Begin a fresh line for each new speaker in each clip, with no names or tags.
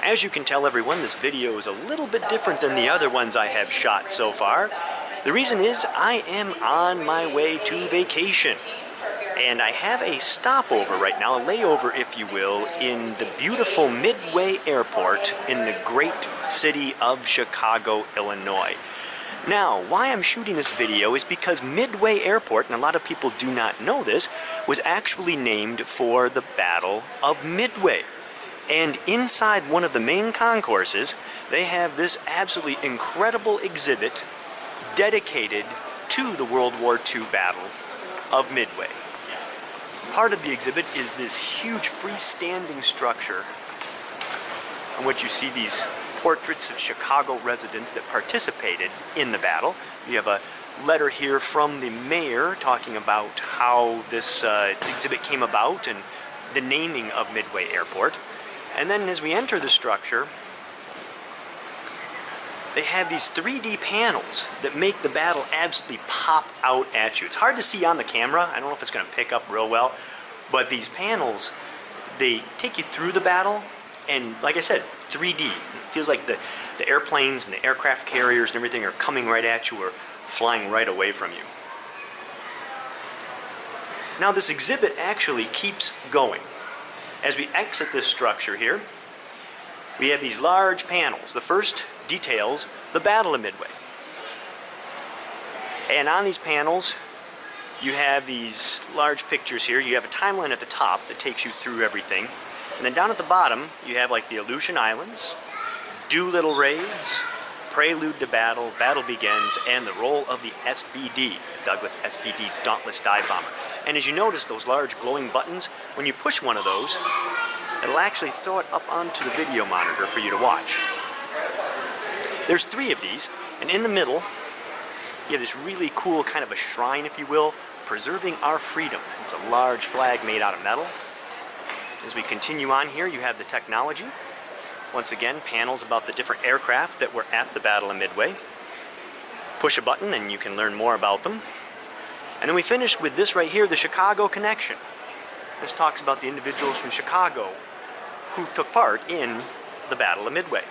As you can tell everyone, this video is a little bit different than the other ones I have shot so far. The reason is I am on my way to vacation. And I have a stopover right now, a layover if you will, in the beautiful Midway Airport in the great city of Chicago, Illinois. Now, why I'm shooting this video is because Midway Airport, and a lot of people do not know this, was actually named for the Battle of Midway. And inside one of the main concourses, they have this absolutely incredible exhibit dedicated to the World War II Battle of Midway. Part of the exhibit is this huge freestanding structure on which you see these portraits of Chicago residents that participated in the battle. You have a letter here from the mayor talking about how this exhibit came about and the naming of Midway Airport. And then as we enter the structure, they have these 3D panels that make the battle absolutely pop out at you. It's hard to see on the camera. I don't know if it's going to pick up real well, but these panels, they take you through the battle, and like I said, 3D. It feels like the airplanes and the aircraft carriers and everything are coming right at you or flying right away from you. Now this exhibit actually keeps going. As we exit this structure here, we have these large panels. The first details the Battle of Midway. And on these panels, you have these large pictures here. You have a timeline at the top that takes you through everything. And then down at the bottom, you have like the Aleutian Islands, Doolittle Raids, Prelude to Battle, Battle Begins, and the role of the SBD, Douglas SBD Dauntless Dive Bomber. And as you notice, those large glowing buttons, when you push one of those, it'll actually throw it up onto the video monitor for you to watch. There's 3 of these, and in the middle, you have this really cool kind of a shrine, if you will, preserving our freedom. It's a large flag made out of metal. As we continue on here, you have the technology. Once again, panels about the different aircraft that were at the Battle of Midway. Push a button and you can learn more about them. And then we finish with this right here, the Chicago Connection. This talks about the individuals from Chicago who took part in the Battle of Midway.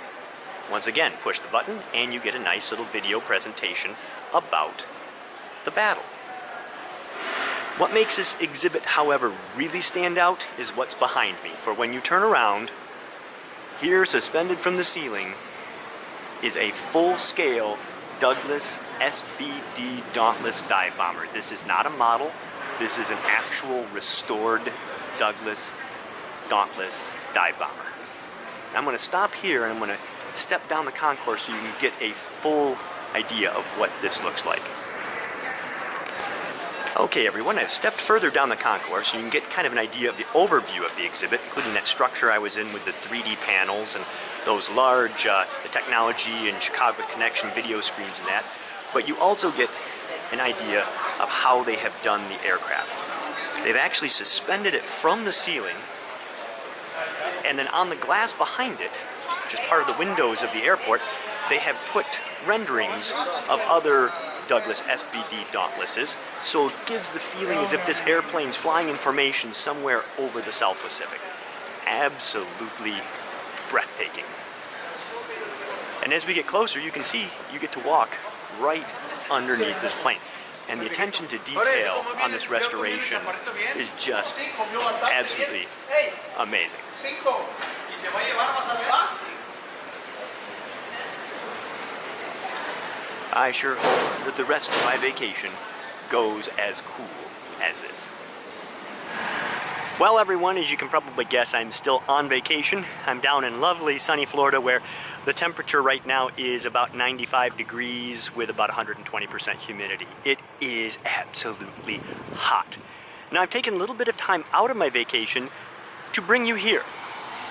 Once again, push the button and you get a nice little video presentation about the battle. What makes this exhibit, however, really stand out is what's behind me. For when you turn around, here suspended from the ceiling is a full-scale Douglas SBD Dauntless Dive Bomber. This is not a model. This is an actual restored Douglas Dauntless Dive Bomber. Now I'm going to stop here and I'm going to step down the concourse so you can get a full idea of what this looks like. Okay everyone, I've stepped further down the concourse so you can get kind of an idea of the overview of the exhibit, including that structure I was in with the 3D panels and those large the technology and Chicago Connection video screens and that. But you also get an idea of how they have done the aircraft. They've actually suspended it from the ceiling, and then on the glass behind it, which is part of the windows of the airport, they have put renderings of other Douglas SBD Dauntlesses, so it gives the feeling as if this airplane's flying in formation somewhere over the South Pacific. Absolutely breathtaking. And as we get closer, you can see you get to walk right underneath this plane. And the attention to detail on this restoration is just absolutely amazing. I sure hope that the rest of my vacation goes as cool as this. Well everyone, as you can probably guess, I'm still on vacation. I'm down in lovely sunny Florida where the temperature right now is about 95 degrees with about 120% humidity. It is absolutely hot. Now I've taken a little bit of time out of my vacation to bring you here.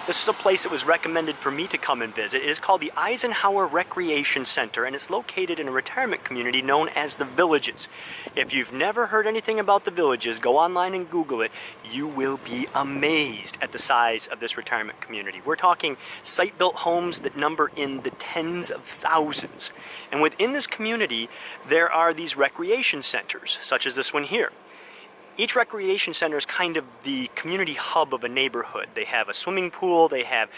This is a place that was recommended for me to come and visit. It is called the Eisenhower Recreation Center, and it's located in a retirement community known as the Villages. If you've never heard anything about the Villages, go online and Google it. You will be amazed at the size of this retirement community. We're talking site-built homes that number in the tens of thousands. And within this community, there are these recreation centers, such as this one here. Each recreation center is kind of the community hub of a neighborhood. They have a swimming pool, they have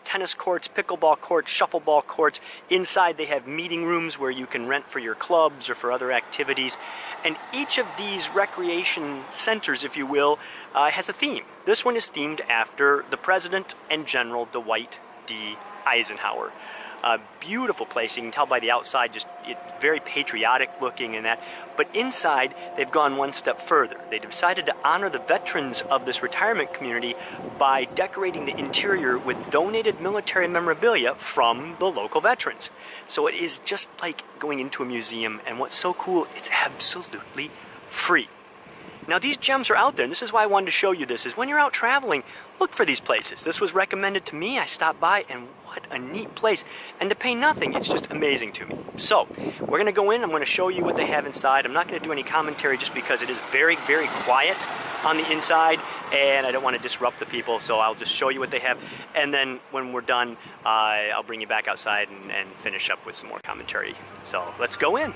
tennis courts, pickleball courts, shuffleball courts. Inside they have meeting rooms where you can rent for your clubs or for other activities. And each of these recreation centers, if you will, has a theme. This one is themed after the President and General Dwight D. Eisenhower. Beautiful place. You can tell by the outside, just very patriotic looking and that. But inside, they've gone one step further. They decided to honor the veterans of this retirement community by decorating the interior with donated military memorabilia from the local veterans. So it is just like going into a museum, and what's so cool, it's absolutely free. Now these gems are out there, and this is why I wanted to show you this, is when you're out traveling, look for these places. This was recommended to me, I stopped by, and what a neat place. And to pay nothing, it's just amazing to me. So, we're going to go in, I'm going to show you what they have inside. I'm not going to do any commentary just because it is very, very quiet on the inside, and I don't want to disrupt the people, so I'll just show you what they have. And then when we're done, I'll bring you back outside and finish up with some more commentary. So, let's go in.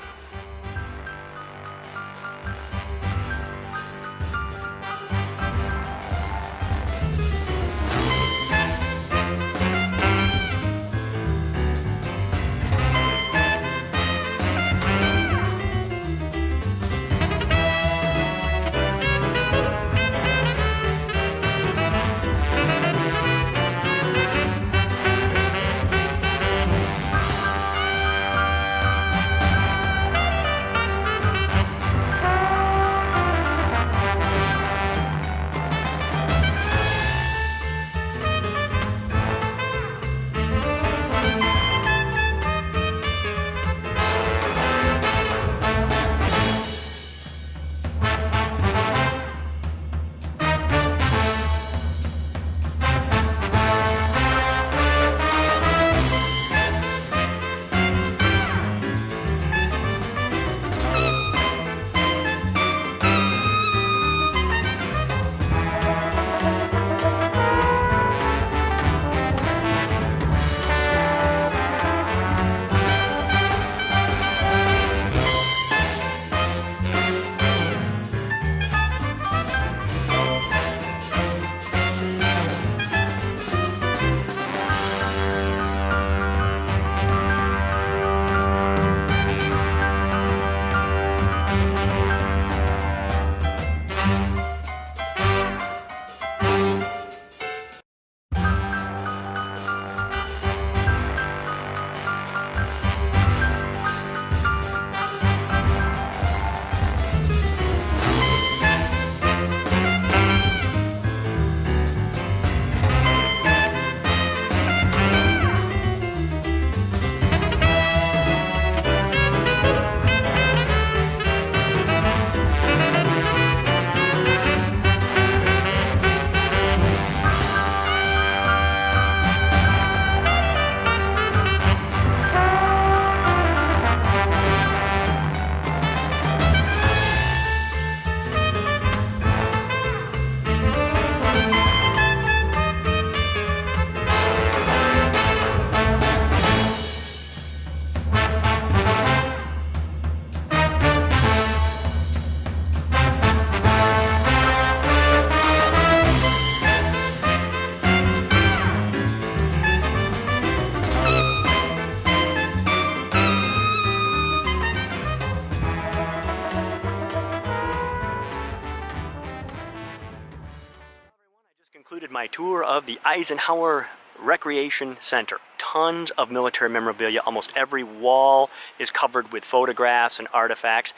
Concluded my tour of the Eisenhower Recreation Center. Tons of military memorabilia. Almost every wall is covered with photographs and artifacts.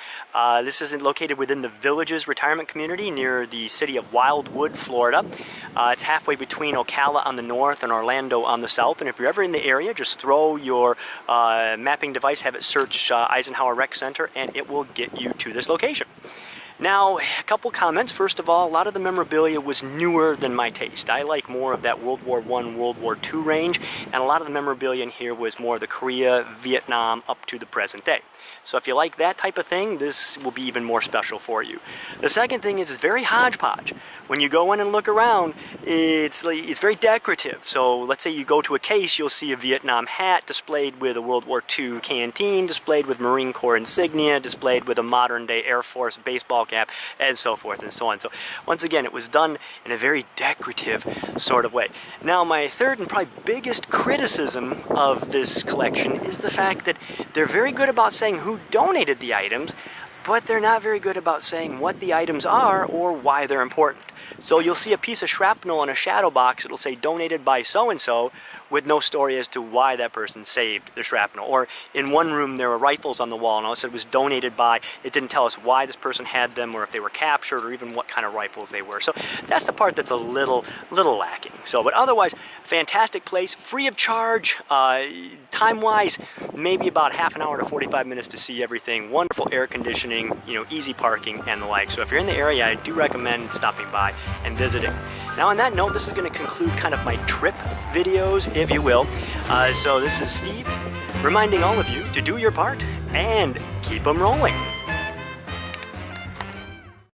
This is located within the Villages retirement community near the city of Wildwood, Florida. It's halfway between Ocala on the north and Orlando on the south. And if you're ever in the area, just throw your mapping device, have it search Eisenhower Rec Center, and it will get you to this location. Now, a couple comments. First of all, a lot of the memorabilia was newer than my taste. I like more of that World War I, World War II range, and a lot of the memorabilia in here was more of the Korea, Vietnam, up to the present day. So if you like that type of thing, this will be even more special for you. The second thing is it's very hodgepodge. When you go in and look around, it's very decorative. So let's say you go to a case, you'll see a Vietnam hat displayed with a World War II canteen, displayed with Marine Corps insignia, displayed with a modern day Air Force baseball baseball cap, and so forth and so on. So once again, it was done in a very decorative sort of way. Now, my third and probably biggest criticism of this collection is the fact that they're very good about saying who donated the items, but they're not very good about saying what the items are or why they're important. So you'll see a piece of shrapnel in a shadow box. It'll say donated by so-and-so with no story as to why that person saved the shrapnel. Or in one room there were rifles on the wall and all it said was donated by. It didn't tell us why this person had them or if they were captured or even what kind of rifles they were. So that's the part that's a little lacking. So, but otherwise, fantastic place, free of charge, time-wise, maybe about half an hour to 45 minutes to see everything. Wonderful air conditioning, you know, easy parking and the like. So if you're in the area, I do recommend stopping by and visiting. Now on that note, this is going to conclude kind of my trip videos, if you will. So this is Steve reminding all of you to do your part and keep them rolling.